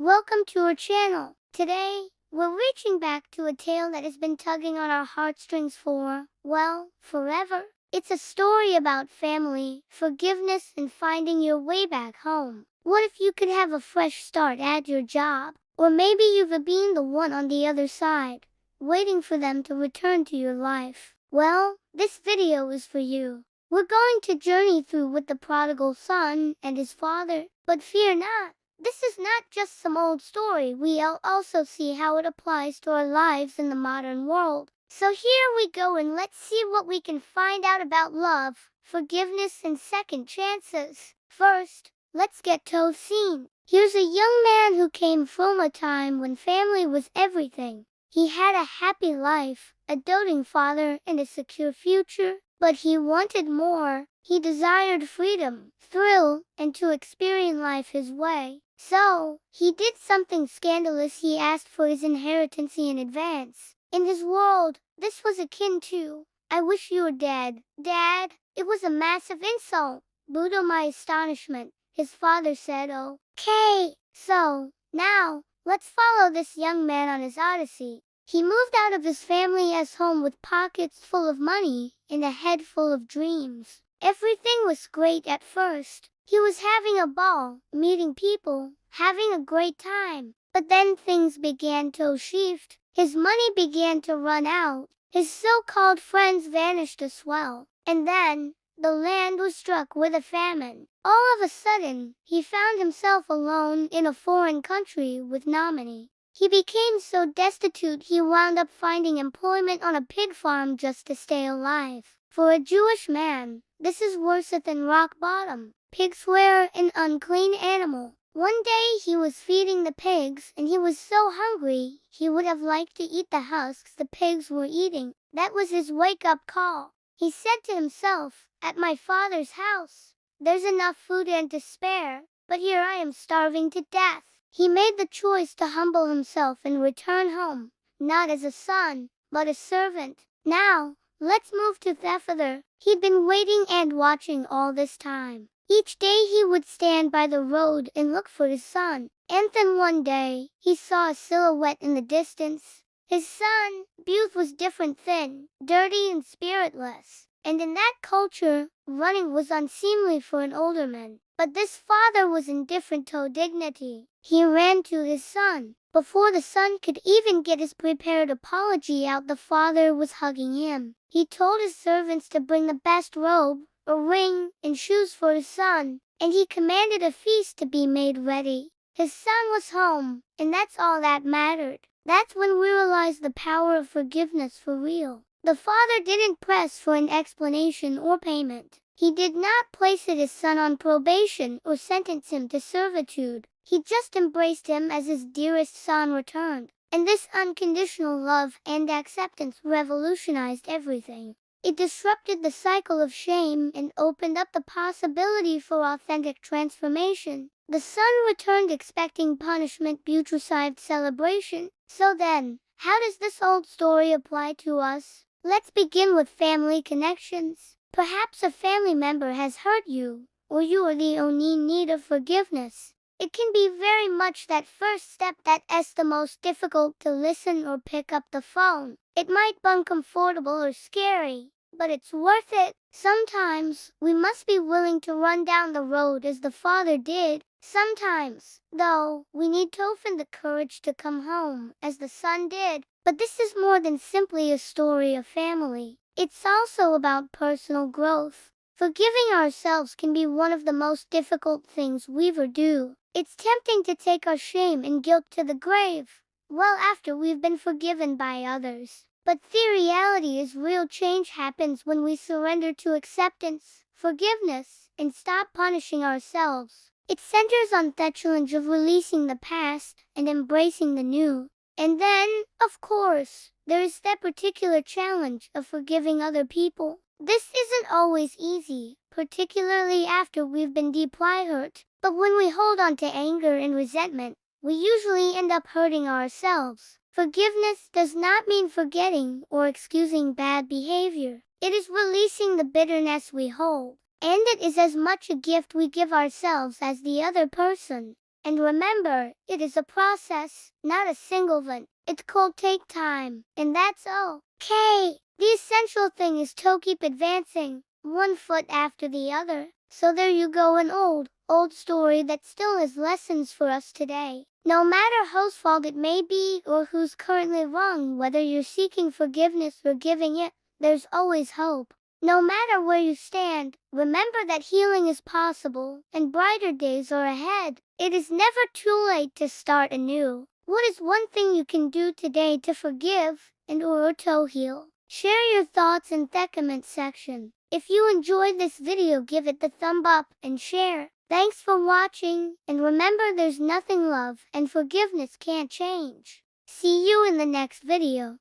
welcome to our channel. Today, we're reaching back to a tale that has been tugging on our heartstrings for, well, forever. It's a story about family, forgiveness, and finding your way back home. What if you could have a fresh start at your job? Or maybe you've been the one on the other side, waiting for them to return to your life. Well, this video is for you. We're going to journey through with the prodigal son and his father, but fear not. This is not just some old story. We'll also see how it applies to our lives in the modern world. So here we go, and let's see what we can find out about love, forgiveness, and second chances. First, let's get to the scene. Here's a young man who came from a time when family was everything. He had a happy life, a doting father, and a secure future. But he wanted more. He desired freedom, thrill, and to experience life his way. So, he did something scandalous. He asked for his inheritance in advance. In his world, this was akin to, "I wish you were dead, Dad." It was a massive insult. But to my astonishment, his father said, "Okay, so, now, let's follow this young man on his odyssey." He moved out of his family's home with pockets full of money and a head full of dreams. Everything was great at first. He was having a ball, meeting people, having a great time. But then things began to shift. His money began to run out. His so-called friends vanished as well. And then, the land was struck with a famine. All of a sudden, he found himself alone in a foreign country with no money. He became so destitute he wound up finding employment on a pig farm just to stay alive. For a Jewish man, this is worse than rock bottom. Pigs were an unclean animal. One day he was feeding the pigs, and he was so hungry he would have liked to eat the husks the pigs were eating. That was his wake-up call. He said to himself, "At my father's house, there's enough food and to spare, but here I am starving to death." He made the choice to humble himself and return home, not as a son, but a servant. Now, let's move to the father. He'd been waiting and watching all this time. Each day he would stand by the road and look for his son. And then one day, he saw a silhouette in the distance. His son, Booth, was different, thin, dirty, and spiritless. And in that culture, running was unseemly for an older man. But this father was indifferent to dignity. He ran to his son. Before the son could even get his prepared apology out, the father was hugging him. He told his servants to bring the best robe, a ring, and shoes for his son, and he commanded a feast to be made ready. His son was home, and that's all that mattered. That's when we realized the power of forgiveness for real. The father didn't press for an explanation or payment. He did not place his son on probation or sentence him to servitude. He just embraced him as his dearest son returned. And this unconditional love and acceptance revolutionized everything. It disrupted the cycle of shame and opened up the possibility for authentic transformation. The son returned expecting punishment, but received celebration. So then, how does this old story apply to us? Let's begin with family connections. Perhaps a family member has hurt you, or you are the only in need of forgiveness. It can be very much that first step that's the most difficult, to listen or pick up the phone. It might be uncomfortable or scary, but it's worth it. Sometimes, we must be willing to run down the road as the father did. Sometimes, though, we need to find the courage to come home, as the son did. But this is more than simply a story of family. It's also about personal growth. Forgiving ourselves can be one of the most difficult things we ever do. It's tempting to take our shame and guilt to the grave, well after we've been forgiven by others. But the reality is, real change happens when we surrender to acceptance, forgiveness, and stop punishing ourselves. It centers on the challenge of releasing the past and embracing the new. And then, of course, there is that particular challenge of forgiving other people. This isn't always easy, particularly after we've been deeply hurt. But when we hold on to anger and resentment, we usually end up hurting ourselves. Forgiveness does not mean forgetting or excusing bad behavior. It is releasing the bitterness we hold. And it is as much a gift we give ourselves as the other person. And remember, it is a process, not a single event. It could take time, and that's okay. The essential thing is to keep advancing, one foot after the other. So there you go, an old story that still has lessons for us today. No matter whose fault it may be or who's currently wrong, whether you're seeking forgiveness or giving it, there's always hope. No matter where you stand, remember that healing is possible and brighter days are ahead. It is never too late to start anew. What is one thing you can do today to forgive and or to heal? Share your thoughts in the comment section. If you enjoyed this video, give it the thumb up and share. Thanks for watching, and remember, there's nothing love and forgiveness can't change. See you in the next video.